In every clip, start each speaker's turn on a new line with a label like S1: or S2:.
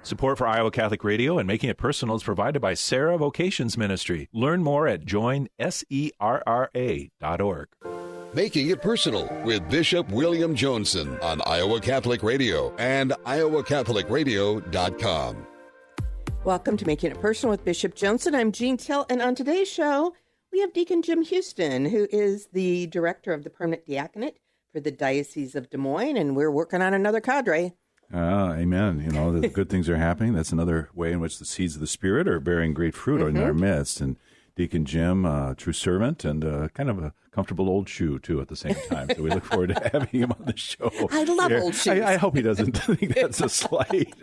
S1: Support for Iowa Catholic Radio and Making It Personal is provided by Sarah Vocations Ministry. Learn more at joinserra.org.
S2: Making It Personal with Bishop William Joensen on Iowa Catholic Radio and iowacatholicradio.com.
S3: Welcome to Making It Personal with Bishop Joensen. I'm Jean Till, and on today's show, we have Deacon Jim Houston, who is the director of the Permanent Diaconate for the Diocese of Des Moines, and we're working on another cadre.
S4: Amen. You know, the good things are happening. That's another way in which the seeds of the Spirit are bearing great fruit in our midst. And Deacon Jim, true servant, and kind of a comfortable old shoe, too, at the same time. So we look forward to having him on the show.
S3: I love old shoes.
S4: I hope he doesn't think that's a slight.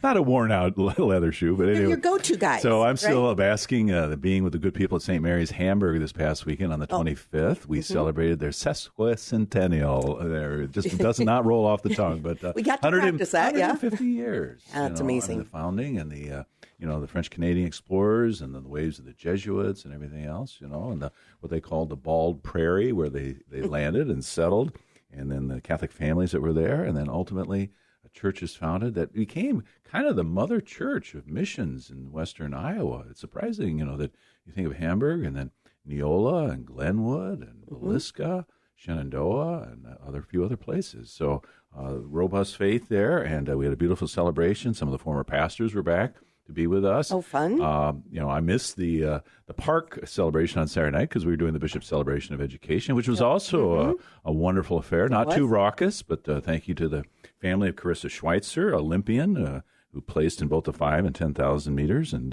S4: Not a worn-out leather shoe, but anyway.
S3: Your go-to guy.
S4: So I'm still basking, being with the good people at St. Mary's Hamburg this past weekend on the 25th. We celebrated their sesquicentennial. It just does not roll off the tongue. But
S3: we got to practice that,
S4: 150 years.
S3: That's amazing.
S4: And the founding and the French-Canadian explorers and then the waves of the Jesuits and everything else, and what they called the Bald Prairie, where they landed and settled, and then the Catholic families that were there, and then ultimately a church is founded that became kind of the mother church of missions in western Iowa. It's surprising, that you think of Hamburg and then Neola and Glenwood and Villisca, Shenandoah, and a few other places. So robust faith there, and we had a beautiful celebration. Some of the former pastors were back to be with us.
S3: Oh, fun.
S4: I missed the park celebration on Saturday night because we were doing the Bishop's Celebration of Education, which was also a wonderful affair. Not too raucous, but thank you to the family of Carissa Schweitzer, Olympian, who placed in both the 5,000 and 10,000 meters, and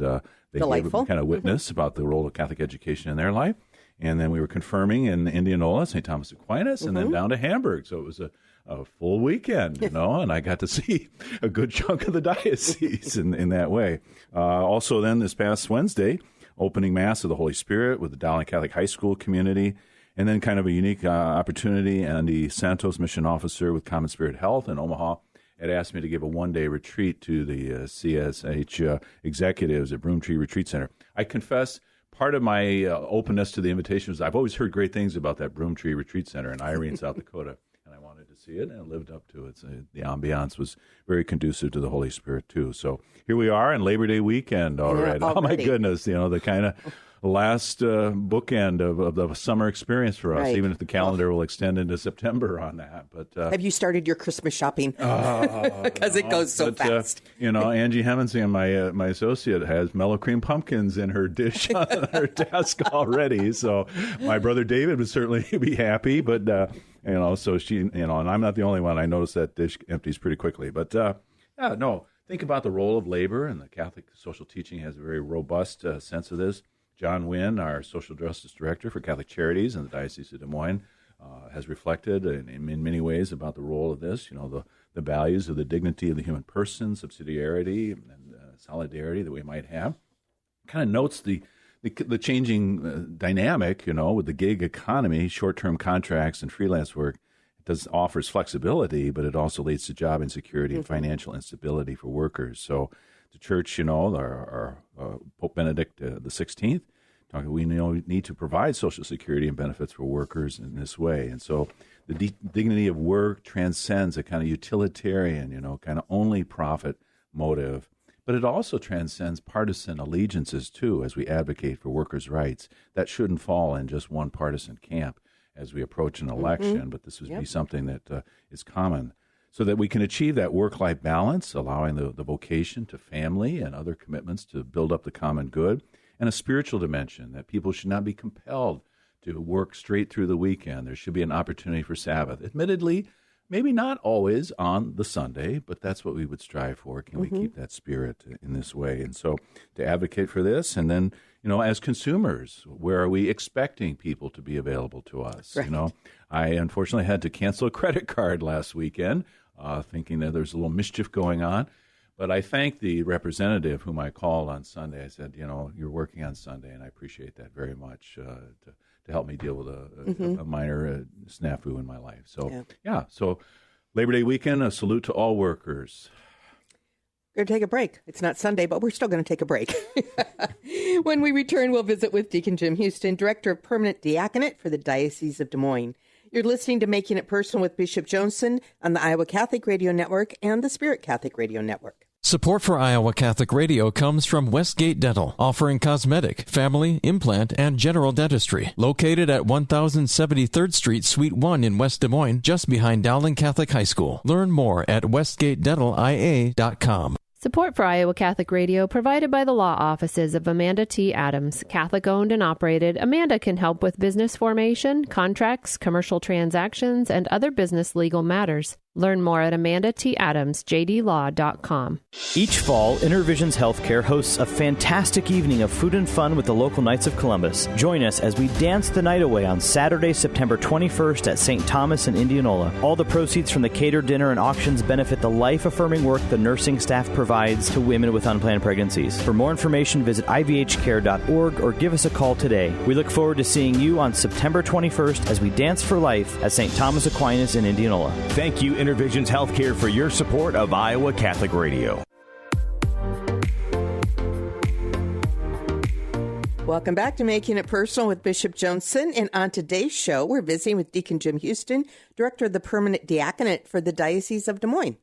S4: they gave a kind of witness about the role of Catholic education in their life. And then we were confirming in Indianola, St. Thomas Aquinas, and then down to Hamburg. So it was a full weekend, and I got to see a good chunk of the diocese in that way. Also then this past Wednesday, opening Mass of the Holy Spirit with the Dowling Catholic High School community, and then kind of a unique opportunity. Andy Santos, mission officer with Common Spirit Health in Omaha, had asked me to give a one-day retreat to the CSH executives at Broomtree Retreat Center. I confess, part of my openness to the invitation was I've always heard great things about that Broomtree Retreat Center in Irene, South Dakota, and I wanted to see it, and it lived up to it. So the ambiance was very conducive to the Holy Spirit, too. So here we are in Labor Day weekend already. Oh, my goodness, the kind of last bookend of the summer experience for us, even if the calendar will extend into September on that. But
S3: have you started your Christmas shopping? Because it goes so fast.
S4: Angie Hemmingsen, my associate, has mellow cream pumpkins in her dish on her desk already. So my brother David would certainly be happy. But so she, and I'm not the only one. I noticed that dish empties pretty quickly. But think about the role of labor, and the Catholic social teaching has a very robust sense of this. John Wynn, our social justice director for Catholic Charities in the Diocese of Des Moines, has reflected in many ways about the role of this, the values of the dignity of the human person, subsidiarity, and solidarity that we might have. Kind of notes the changing dynamic, with the gig economy, short-term contracts, and freelance work. It offers flexibility, but it also leads to job insecurity and financial instability for workers. So the church, our Pope Benedict XVI, we need to provide social security and benefits for workers in this way. And so the dignity of work transcends a kind of utilitarian, kind of only profit motive. But it also transcends partisan allegiances, too, as we advocate for workers' rights. That shouldn't fall in just one partisan camp as we approach an election, but this would be something that is common, so that we can achieve that work-life balance, allowing the vocation to family and other commitments to build up the common good, and a spiritual dimension, that people should not be compelled to work straight through the weekend. There should be an opportunity for Sabbath. Admittedly, maybe not always on the Sunday, but that's what we would strive for. Can we keep that spirit in this way? And so to advocate for this, and then, as consumers, where are we expecting people to be available to us? Right. I unfortunately had to cancel a credit card last weekend, thinking that there's a little mischief going on. But I thanked the representative whom I called on Sunday. I said, you're working on Sunday, and I appreciate that very much to help me deal with a minor snafu in my life. So, so Labor Day weekend, a salute to all workers.
S3: We're going to take a break. It's not Sunday, but we're still going to take a break. When we return, we'll visit with Deacon Jim Houston, Director of Permanent Diaconate for the Diocese of Des Moines. You're listening to Making It Personal with Bishop Joensen on the Iowa Catholic Radio Network and the Spirit Catholic Radio Network.
S5: Support for Iowa Catholic Radio comes from Westgate Dental, offering cosmetic, family, implant, and general dentistry. Located at 1073rd Street, Suite 1 in West Des Moines, just behind Dowling Catholic High School. Learn more at westgatedentalia.com.
S6: Support for Iowa Catholic Radio provided by the law offices of Amanda T. Adams. Catholic owned and operated, Amanda can help with business formation, contracts, commercial transactions, and other business legal matters. Learn more at amandatadamsjdlaw.com.
S7: Each fall, InterVisions Healthcare hosts a fantastic evening of food and fun with the local Knights of Columbus. Join us as we dance the night away on Saturday, September 21st at St. Thomas in Indianola. All the proceeds from the catered dinner and auctions benefit the life-affirming work the nursing staff provides to women with unplanned pregnancies. For more information, visit ivhcare.org or give us a call today. We look forward to seeing you on September 21st as we dance for life at St. Thomas Aquinas in Indianola.
S8: Thank you, InterVisions Healthcare, for your support of Iowa Catholic Radio.
S3: Welcome back to Making It Personal with Bishop Joensen. And on today's show, we're visiting with Deacon Jim Houston, Director of the Permanent Diaconate for the Diocese of Des Moines.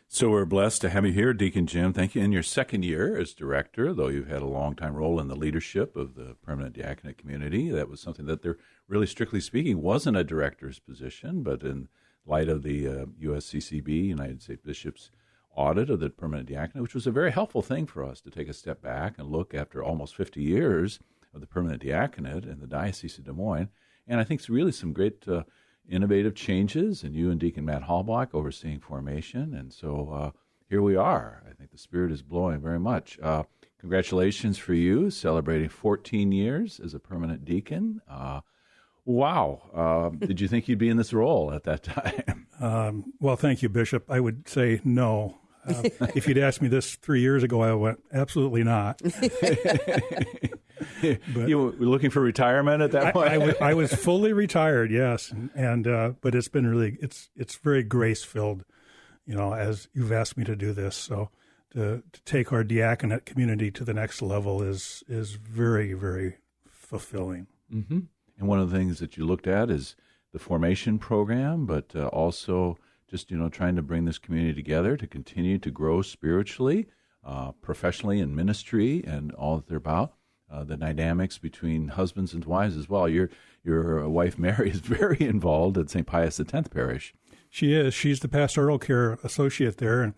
S4: So we're blessed to have you here, Deacon Jim. Thank you. In your second year as director, though you've had a long-time role in the leadership of the Permanent Diaconate community, that was something that there, really strictly speaking, wasn't a director's position, but in light of the USCCB, United States Bishops' audit of the Permanent Diaconate, which was a very helpful thing for us to take a step back and look after almost 50 years of the Permanent Diaconate in the Diocese of Des Moines. And I think it's really some great innovative changes, and you and Deacon Matt Hallbach overseeing formation. And so here we are. I think the Spirit is blowing very much. Congratulations for you, celebrating 14 years as a permanent deacon. Wow. Did you think you'd be in this role at that time?
S9: Well, thank you, Bishop. I would say no. If you'd asked me this 3 years ago, I went, absolutely not.
S4: But you were looking for retirement at that point?
S9: I was fully retired, yes. And but it's been really, it's very grace-filled, as you've asked me to do this. So to take our diaconate community to the next level is very, very fulfilling.
S4: Mm-hmm. And one of the things that you looked at is the formation program, but also just, trying to bring this community together to continue to grow spiritually, professionally in ministry and all that they're about. The dynamics between husbands and wives as well. Your wife, Mary, is very involved at St. Pius X Parish.
S9: She is. She's the pastoral care associate there. And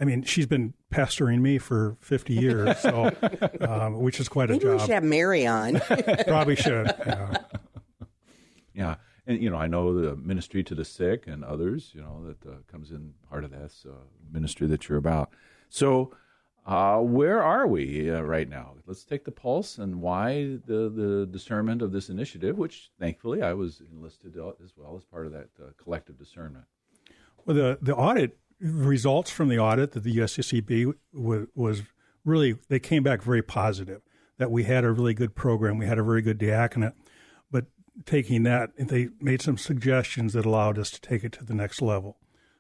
S9: I mean, she's been pastoring me for 50 years, so which is quite a job.
S3: Maybe we should have Mary on.
S9: Probably should.
S4: Yeah. And, I know the ministry to the sick and others, that comes in part of that ministry that you're about. So where are we right now? Let's take the pulse and why the discernment of this initiative, which thankfully I was enlisted as well as part of that collective discernment.
S9: Well, the audit results from the audit that the USCCB was really, they came back very positive, that we had a really good program, we had a very good diaconate, but taking that, they made some suggestions that allowed us to take it to the next level.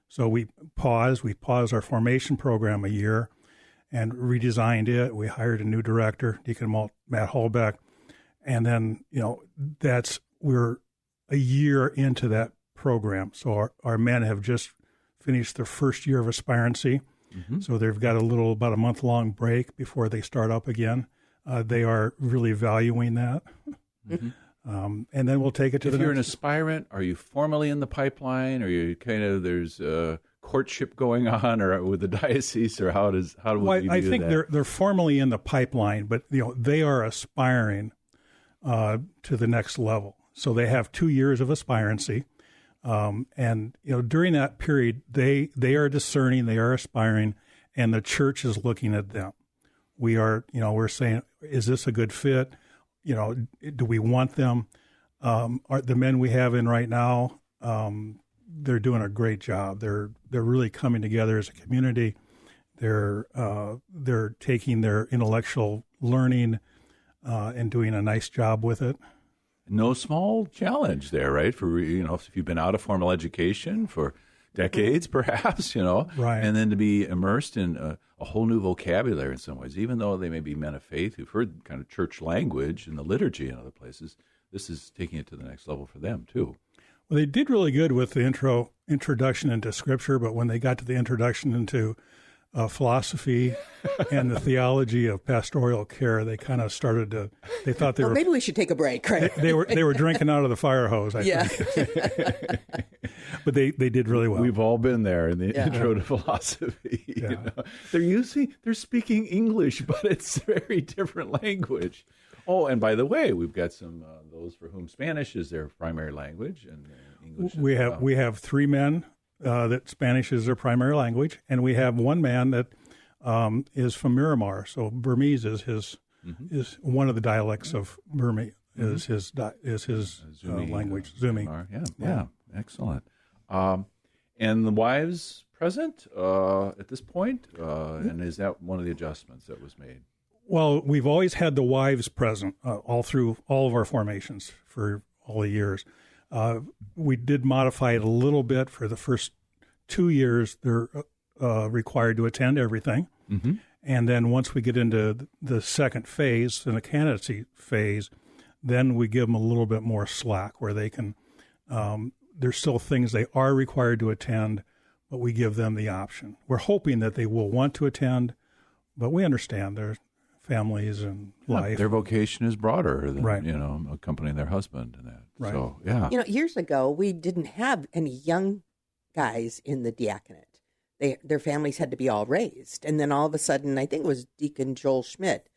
S9: So we paused our formation program a year and redesigned it. We hired a new director, Deacon Matt Hallbach, and then, we're a year into that program. So our men have just finished their first year of aspirancy. Mm-hmm. So they've got about a month-long break before they start up again. They are really valuing that. Mm-hmm. And then we'll take it to the next. If you're
S4: an aspirant, are you formally in the pipeline? Are you there's courtship going on, or with the diocese, or how do we view that?
S9: I think they're formally in the pipeline, but they are aspiring to the next level. So they have 2 years of aspirancy, and during that period, they are discerning, they are aspiring, and the church is looking at them. We are, we're saying, is this a good fit? Do we want them? Are the men we have in right now? They're doing a great job. They're really coming together as a community. They're taking their intellectual learning and doing a nice job with it.
S4: No small challenge there, right? For if you've been out of formal education for decades, perhaps,
S9: right,
S4: and then to be immersed in a whole new vocabulary in some ways, even though they may be men of faith who've heard kind of church language in the liturgy and other places. This is taking it to the next level for them too.
S9: Well, they did really good with the introduction into Scripture, but when they got to the introduction into philosophy and the theology of pastoral care, they kind of started to. They thought they were.
S3: Maybe we should take a break, right?
S9: They were drinking out of the fire hose. I think. But they did really well.
S4: We've all been there in the intro to philosophy.
S9: Yeah.
S4: You know? They're speaking English, but it's a very different language. Oh, and by the way, we've got some those for whom Spanish is their primary language, and English.
S9: We have 3 men that Spanish is their primary language, and we have 1 man that is from Miramar. So Burmese is his is one of the dialects of Burmese is his
S4: Zuni,
S9: language. Zuni.
S4: Yeah, excellent. And the wives present at this point, and is that one of the adjustments that was made?
S9: Well, we've always had the wives present all through all of our formations for all the years. We did modify it a little bit for the first 2 years. They're required to attend everything.
S4: Mm-hmm.
S9: And then once we get into the second phase, in the candidacy phase, then we give them a little bit more slack where they can, there's still things they are required to attend, but we give them the option. We're hoping that they will want to attend, but we understand their families and life.
S4: Their vocation is broader than,
S9: right.
S4: Accompanying their husband and that.
S9: Right.
S4: So, yeah.
S3: Years ago, we didn't have any young guys in the diaconate. Their families had to be all raised. And then all of a sudden, I think it was Deacon Joel Schmidt,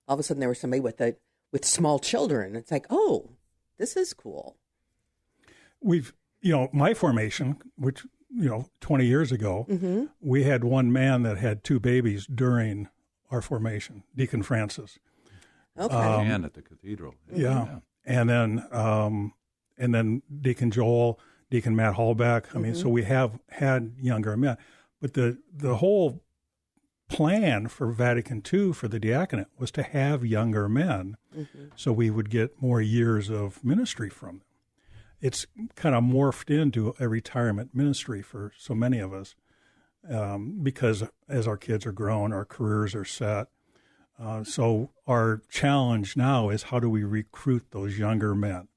S3: all of a sudden there was somebody with small children. It's like, oh, this is cool.
S9: We've, my formation, which, 20 years ago,
S3: Mm-hmm.
S9: we had 1 man that had 2 babies during our formation, Deacon Francis.
S3: Okay.
S4: And at the cathedral.
S9: Yeah. And then Deacon Joel, Deacon Matt Hallback. I mean, so we have had younger men. But the whole plan for Vatican II for the diaconate was to have younger men so we would get more years of ministry from them. It's kind of morphed into a retirement ministry for so many of us because as our kids are grown, our careers are set. So our challenge now is how do we recruit those younger men?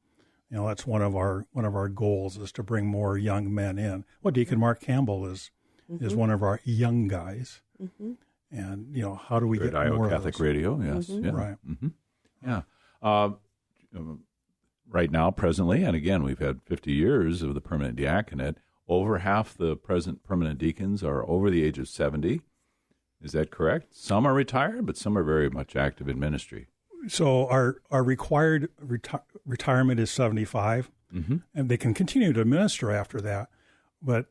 S9: That's one of our goals is to bring more young men in. Well, Deacon Mark Campbell is one of our young guys, and how do we get
S4: Iowa
S9: more
S4: Catholic
S9: of those?
S4: Radio? Yes, yeah.
S9: Right.
S4: Yeah. Right now, presently, and again, we've had 50 years of the permanent diaconate. Over half the present permanent deacons are over the age of 70. Is that correct? Some are retired, but some are very much active in ministry.
S9: So our required retirement is 75, and they can continue to minister after that. But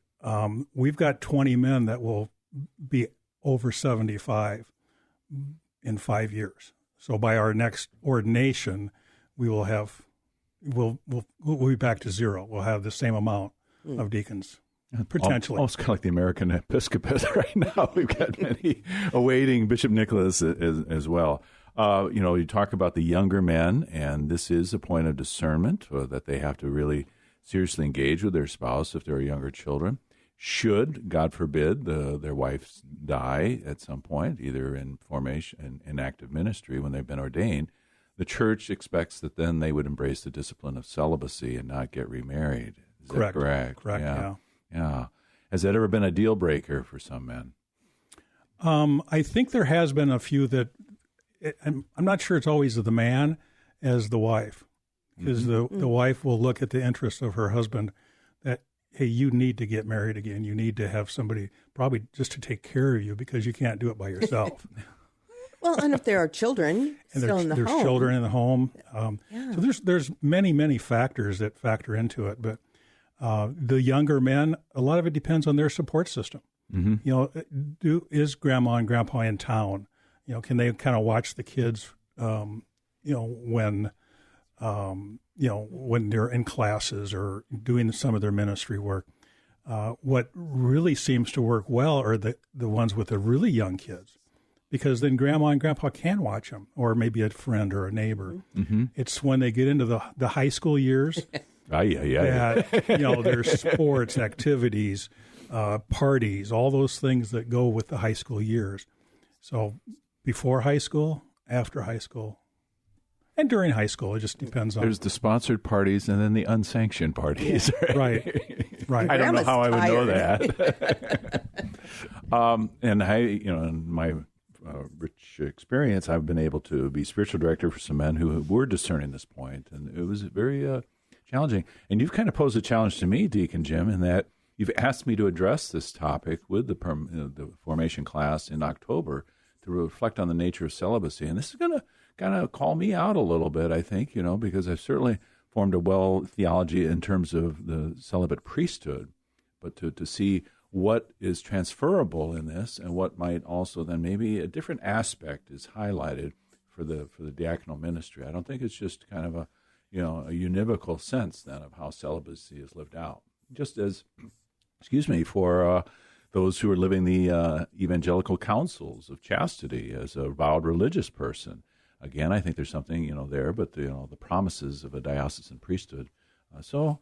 S9: we've got 20 men that will be over 75 in 5 years. So by our next ordination, we will have we'll be back to 0. We'll have the same amount of deacons. Potentially.
S4: Almost kind of like the American Episcopate right now. We've got many awaiting Bishop Nicholas as well. You talk about the younger men, and this is a point of discernment that they have to really seriously engage with their spouse if there are younger children. Should, God forbid, their wives die at some point, either in formation, in active ministry when they've been ordained, the church expects that then they would embrace the discipline of celibacy and not get remarried. Is that correct?
S9: Correct,
S4: Yeah. Has that ever been a deal breaker for some men?
S9: I think there has been a few that I'm not sure it's always the man as the wife, because the wife will look at the interest of her husband that, hey, you need to get married again. You need to have somebody probably just to take care of you because you can't do it by yourself.
S3: Well, and if there are children still in the home.
S9: There's children in the home. So there's many, many factors that factor into it. But the younger men, a lot of it depends on their support system. Is grandma and grandpa in town? Can they kind of watch the kids, when they're in classes or doing some of their ministry work? What really seems to work well are the ones with the really young kids, because then grandma and grandpa can watch them, or maybe a friend or a neighbor. It's when they get into the high school years that, there's sports, activities, parties, all those things that go with the high school years. So before high school, after high school, And during high school, it just depends on.
S4: There's the sponsored parties and then the unsanctioned parties.
S9: Yeah. Right.
S4: I don't know how I would know
S3: tired.
S4: that. And in my rich experience, I've been able to be spiritual director for some men who were discerning this point, and it was very challenging. And you've kind of posed a challenge to me, Deacon Jim, in that you've asked me to address this topic with the formation class in October to reflect on the nature of celibacy. And this is going to kind of call me out a little bit, I think, because I've certainly formed a theology in terms of the celibate priesthood, but to see what is transferable in this and what might also then maybe a different aspect is highlighted for the diaconal ministry. I don't think it's just kind of a univocal sense then of how celibacy is lived out. Just as, for those who are living the evangelical counsels of chastity as a vowed religious person. Again, I think there's something, there, but the promises of a diocesan priesthood. So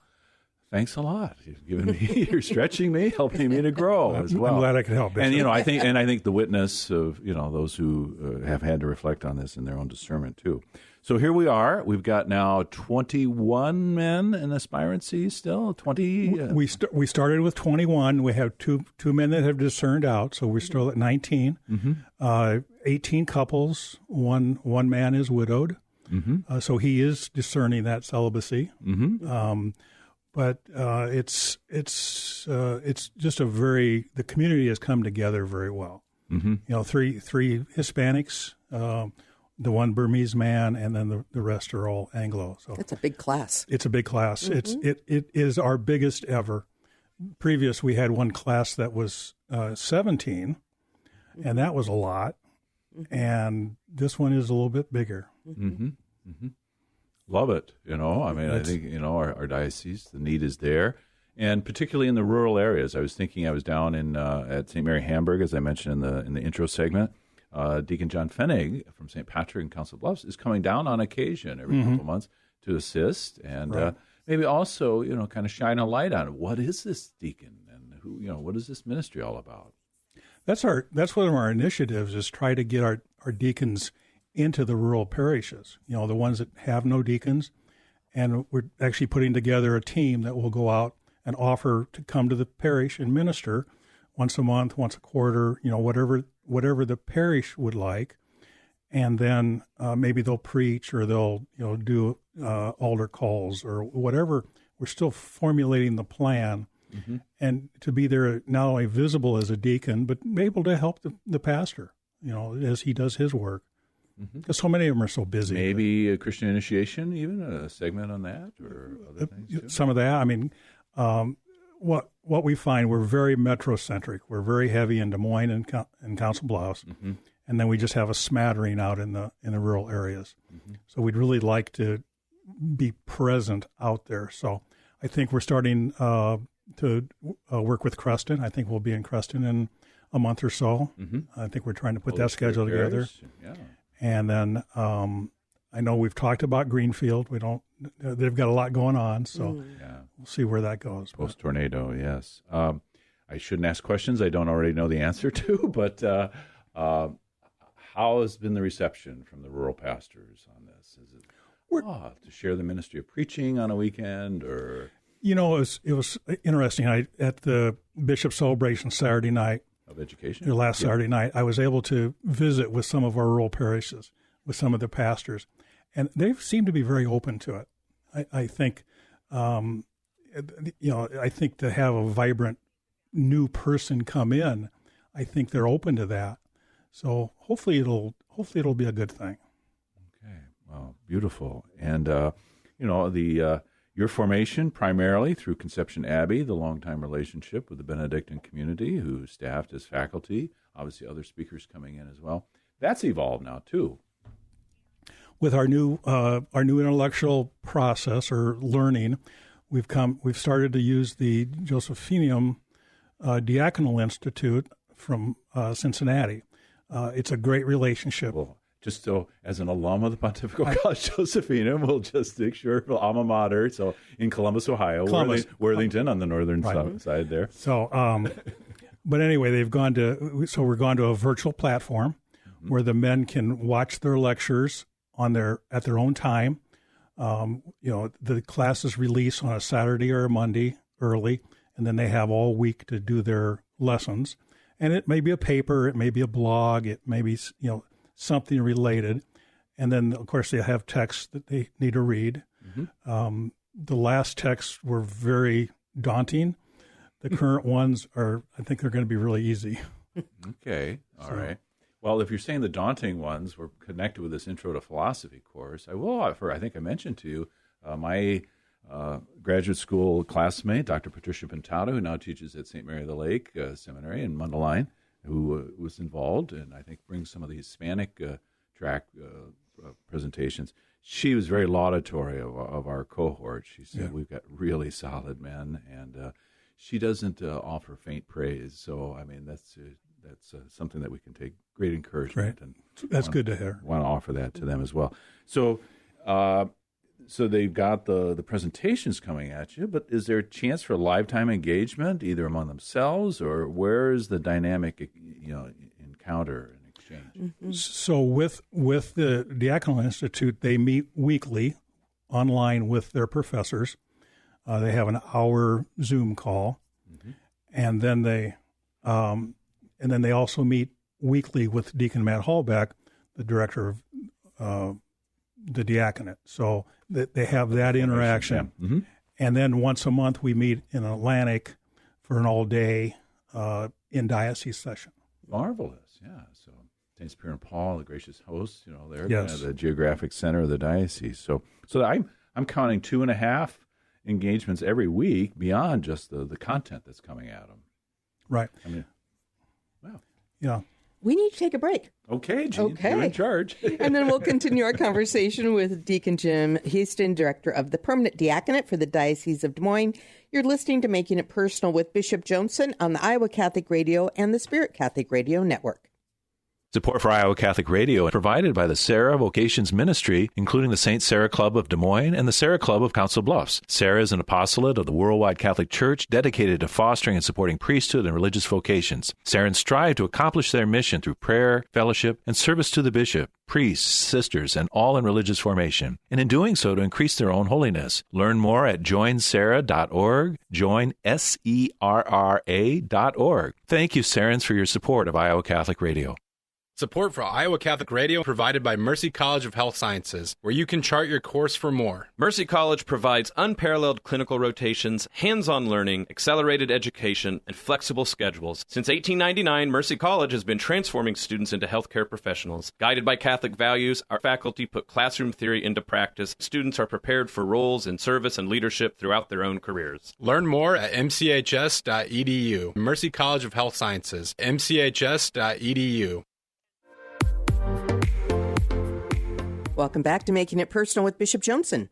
S4: thanks a lot. You've given me, you're stretching me, helping me to grow as well.
S9: I'm glad I could help.
S4: And, I think the witness of, those who have had to reflect on this in their own discernment too. So here we are. We've got now 21 men in aspirancy still. 20.
S9: We started with 21. We have two men that have discerned out, so we're still at 19. Mm-hmm. 18 couples. One man is widowed, so he is discerning that celibacy. Mm-hmm. But it's just the community has come together very well. Mm-hmm. Three Hispanics. The one Burmese man, and then the rest are all Anglo. So
S3: that's a big class.
S9: It's a big class.
S3: Mm-hmm.
S9: It is our biggest ever. Previous, we had one class that was 17, and that was a lot. Mm-hmm. And this one is a little bit bigger.
S4: Mm-hmm. Mm-hmm. Love it. I think our diocese, the need is there, and particularly in the rural areas. I was down in at St. Mary Hamburg, as I mentioned in the intro segment. Deacon John Fenig from St. Patrick and Council Bluffs is coming down on occasion every couple of months to assist and maybe also, kind of shine a light on what is this deacon and what is this ministry all about?
S9: That's one of our initiatives is try to get our deacons into the rural parishes, the ones that have no deacons. And we're actually putting together a team that will go out and offer to come to the parish and minister once a month, once a quarter, whatever the parish would like, and then maybe they'll preach or they'll do altar calls or whatever. We're still formulating the plan, and to be there not only visible as a deacon, but able to help the pastor, as he does his work. Because so many of them are so busy.
S4: Maybe a Christian initiation, even a segment on that, or other things too?
S9: Some of that. I mean, what we find, we're very metrocentric. We're very heavy in Des Moines and Council Bluffs, and then we just have a smattering out in the rural areas. So we'd really like to be present out there. So I think we're starting to work with Creston. I think we'll be in Creston in a month or so. I think we're trying to put that schedule together.
S4: Yeah.
S9: And then I know we've talked about Greenfield. They've got a lot going on, so we'll see where that goes.
S4: Post-tornado, yes. I shouldn't ask questions I don't already know the answer to, but how has been the reception from the rural pastors on this? Is it to share the ministry of preaching on a weekend, or?
S9: It was interesting. At the Bishop's celebration Saturday night,
S4: of education,
S9: last Saturday night, I was able to visit with some of our rural parishes, with some of the pastors, and they seem to be very open to it. I think, I think to have a vibrant new person come in, I think they're open to that. So hopefully it'll be a good thing.
S4: Okay, well, beautiful, and your formation primarily through Conception Abbey, the longtime relationship with the Benedictine community, who staffed as faculty, obviously other speakers coming in as well. That's evolved now too.
S9: With our new intellectual process or learning, we've started to use the Josephinium Diaconal Institute from Cincinnati. It's a great relationship.
S4: Well, just so as an alum of the Pontifical College Josephinium, we'll just make sure alma mater. So in Columbus, Ohio, Worthington on the northern side there.
S9: So, but anyway, we're going to a virtual platform where the men can watch their lectures at their own time. The classes release on a Saturday or a Monday early, and then they have all week to do their lessons. And it may be a paper, it may be a blog, it may be, something related. And then, of course, they have texts that they need to read. Mm-hmm. The last texts were very daunting. The current ones I think they're going to be really easy.
S4: Okay. All right. Well, if you're saying the daunting ones were connected with this Intro to Philosophy course, I will offer, I think I mentioned to you, my graduate school classmate, Dr. Patricia Pintado, who now teaches at St. Mary of the Lake Seminary in Mundelein, who was involved and I think brings some of the Hispanic track presentations. She was very laudatory of our cohort. She said, we've got really solid men, and she doesn't offer faint praise. So, I mean, that's something that we can take great encouragement.
S9: Right. And that's good to hear.
S4: Want to offer that to them as well. So, so they've got the presentations coming at you, but is there a chance for lifetime engagement, either among themselves, or where is the dynamic, encounter and exchange?
S9: Mm-hmm. So with the Diaconal Institute, they meet weekly online with their professors. They have an hour Zoom call, mm-hmm. and then they also meet weekly with Deacon Matt Hallback, the director of the diaconate. So they have that interaction.
S4: Yeah. Mm-hmm.
S9: And then once a month we meet in Atlantic for an all-day in diocese session.
S4: Marvelous, yeah. So St. Peter and Paul, the gracious hosts, they're
S9: yes.
S4: kind of the geographic center of the diocese. So I'm counting 2.5 engagements every week beyond just the content that's coming at them.
S9: Right.
S4: I mean, wow.
S9: Yeah.
S3: We need to take a break.
S4: Okay, Jean, you're in charge.
S3: And then we'll continue our conversation with Deacon Jim Houston, Director of the Permanent Diaconate for the Diocese of Des Moines. You're listening to Making It Personal with Bishop Joensen on the Iowa Catholic Radio and the Spirit Catholic Radio Network.
S1: Support for Iowa Catholic Radio provided by the Sarah Vocations Ministry, including the St. Sarah Club of Des Moines and the Sarah Club of Council Bluffs. Sarah is an apostolate of the Worldwide Catholic Church dedicated to fostering and supporting priesthood and religious vocations. Sarahans strive to accomplish their mission through prayer, fellowship, and service to the bishop, priests, sisters, and all in religious formation, and in doing so to increase their own holiness. Learn more at joinsarah.org, joinserra.org. Thank you, Sarahans, for your support of Iowa Catholic Radio.
S10: Support for Iowa Catholic Radio provided by Mercy College of Health Sciences, where you can chart your course for more.
S11: Mercy College provides unparalleled clinical rotations, hands-on learning, accelerated education, and flexible schedules. Since 1899, Mercy College has been transforming students into healthcare professionals. Guided by Catholic values, our faculty put classroom theory into practice. Students are prepared for roles in service and leadership throughout their own careers.
S10: Learn more at mchs.edu. Mercy College of Health Sciences, mchs.edu.
S3: Welcome back to Making It Personal with Bishop Joensen.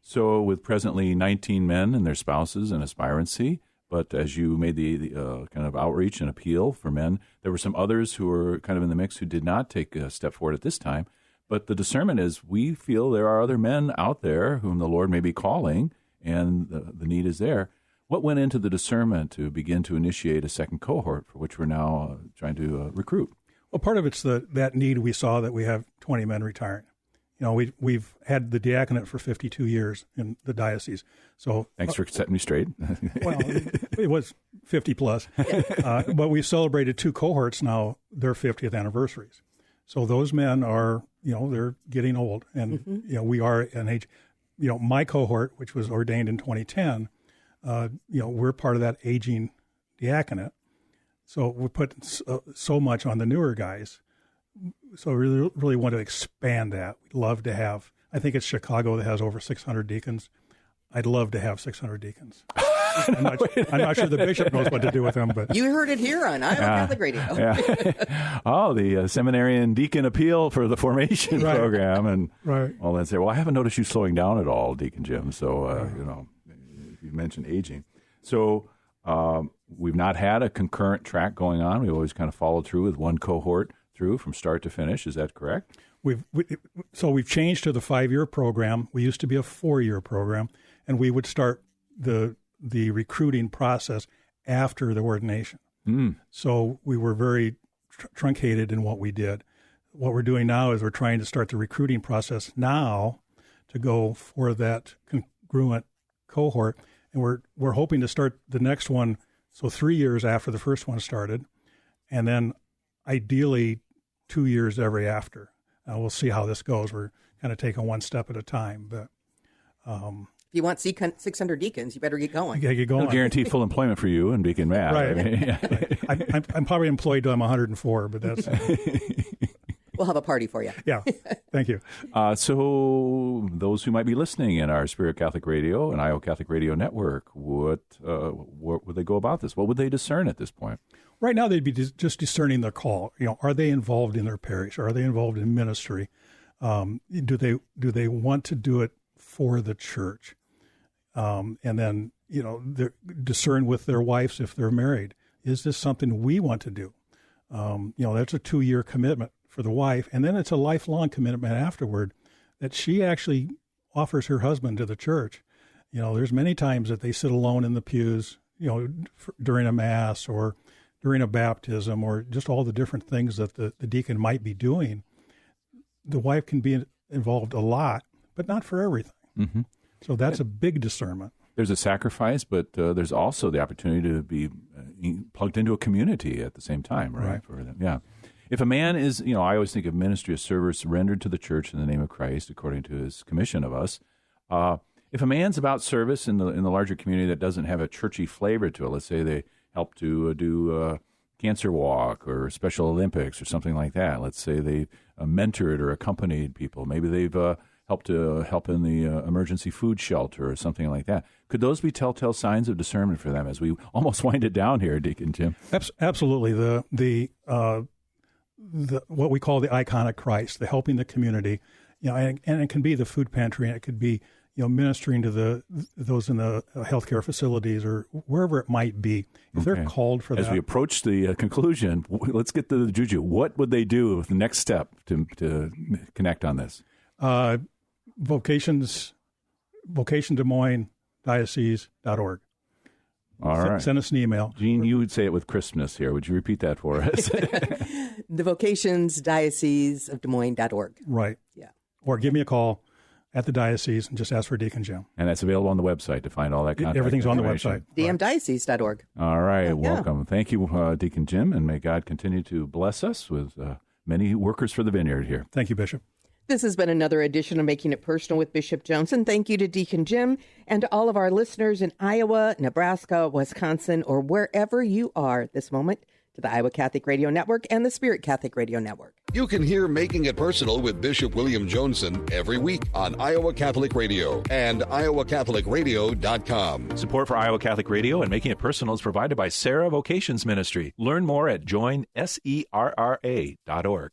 S4: So with presently 19 men and their spouses in aspirancy, but as you made the kind of outreach and appeal for men, there were some others who were kind of in the mix who did not take a step forward at this time. But the discernment is we feel there are other men out there whom the Lord may be calling, and the need is there. What went into the discernment to begin to initiate a second cohort for which we're now trying to recruit?
S9: Well, part of it's that need we saw that we have 20 men retiring. We've had the diaconate for 52 years in the diocese. So
S4: thanks for setting me straight.
S9: Well, it was 50 plus, but we celebrated 2 cohorts now, their 50th anniversaries. So those men are, they're getting old, and
S3: mm-hmm.
S9: We are an age. My cohort, which was ordained in 2010, we're part of that aging diaconate. So we put so much on the newer guys. So we really want to expand that. We'd love to have, I think it's Chicago that has over 600 deacons. I'd love to have 600 deacons. I'm not sure the bishop knows what to do with them, but
S3: you heard it here on Iowa Catholic Radio.
S4: Yeah. Oh, the seminarian deacon appeal for the formation program, and all that. Well, I haven't noticed you slowing down at all, Deacon Jim. So you mentioned aging. So we've not had a concurrent track going on. We've always kind of followed through with one cohort through from start to finish. Is that correct?
S9: We've changed to the 5-year program. We used to be a 4-year program, and we would start the recruiting process after the ordination. So we were very truncated in what we did. what we're doing now is we're trying to start the recruiting process now to go for that congruent cohort. And we're hoping to start the next one, so 3 years after the first one started, and then ideally 2 years every after. We'll see how this goes. We're kind of taking one step at a time. But
S3: if you want 600 deacons, you better get going.
S9: Yeah, get going.
S4: They'll guarantee full employment for you and Deacon Matt.
S9: Right.
S4: I mean,
S9: I'm probably employed till I'm 104, but that's...
S3: We'll have a party for you.
S9: Yeah, thank you.
S4: So those who might be listening in our Spirit Catholic Radio and Iowa Catholic Radio Network, what would they go about this? What would they discern at this point?
S9: Right now, they'd be just discerning their call. Are they involved in their parish? Are they involved in ministry? Do they want to do it for the church? And then, discern with their wives if they're married. Is this something we want to do? That's a 2-year commitment for the wife, and then it's a lifelong commitment afterward that she actually offers her husband to the church. There's many times that they sit alone in the pews, during a mass or during a baptism or just all the different things that the deacon might be doing. The wife can be involved a lot, but not for everything.
S4: Mm-hmm.
S9: So that's a big discernment.
S4: There's a sacrifice, but there's also the opportunity to be plugged into a community at the same time, right? For them. Yeah. If a man is, I always think of ministry as service rendered to the church in the name of Christ, according to his commission of us. If a man's about service in the larger community that doesn't have a churchy flavor to it, let's say they help to do a cancer walk or Special Olympics or something like that. Let's say they mentored or accompanied people. Maybe they've help in the emergency food shelter or something like that. Could those be telltale signs of discernment for them as we almost wind it down here, Deacon Jim?
S9: Absolutely. The what we call the iconic Christ, the helping the community, and it can be the food pantry, and it could be ministering to those in the healthcare facilities or wherever it might be. If they're called for that.
S4: As we approach the conclusion, let's get to the juju. What would they do with the next step to connect on this? Vocation
S9: Des Moines Diocese.org.
S4: All right.
S9: Send us an email.
S4: Gene, you would say it with crispness here. Would you repeat that for us?
S3: The Vocations Diocese of Des Moines.org.
S9: Right.
S3: Yeah.
S9: Or give me a call at the diocese and just ask for Deacon Jim.
S4: And that's available on the website to find all that contact.
S9: Everything's on the website.
S3: dmdiocese.org.
S4: All right. Welcome. Thank you, Deacon Jim, and may God continue to bless us with many workers for the vineyard here.
S9: Thank you, Bishop.
S3: This has been another edition of Making It Personal with Bishop Joensen. Thank you to Deacon Jim and to all of our listeners in Iowa, Nebraska, Wisconsin, or wherever you are this moment, to the Iowa Catholic Radio Network and the Spirit Catholic Radio Network.
S2: You can hear Making It Personal with Bishop William Joensen every week on Iowa Catholic Radio and iowacatholicradio.com.
S1: Support for Iowa Catholic Radio and Making It Personal is provided by Sarah Vocations Ministry. Learn more at joinserra.org.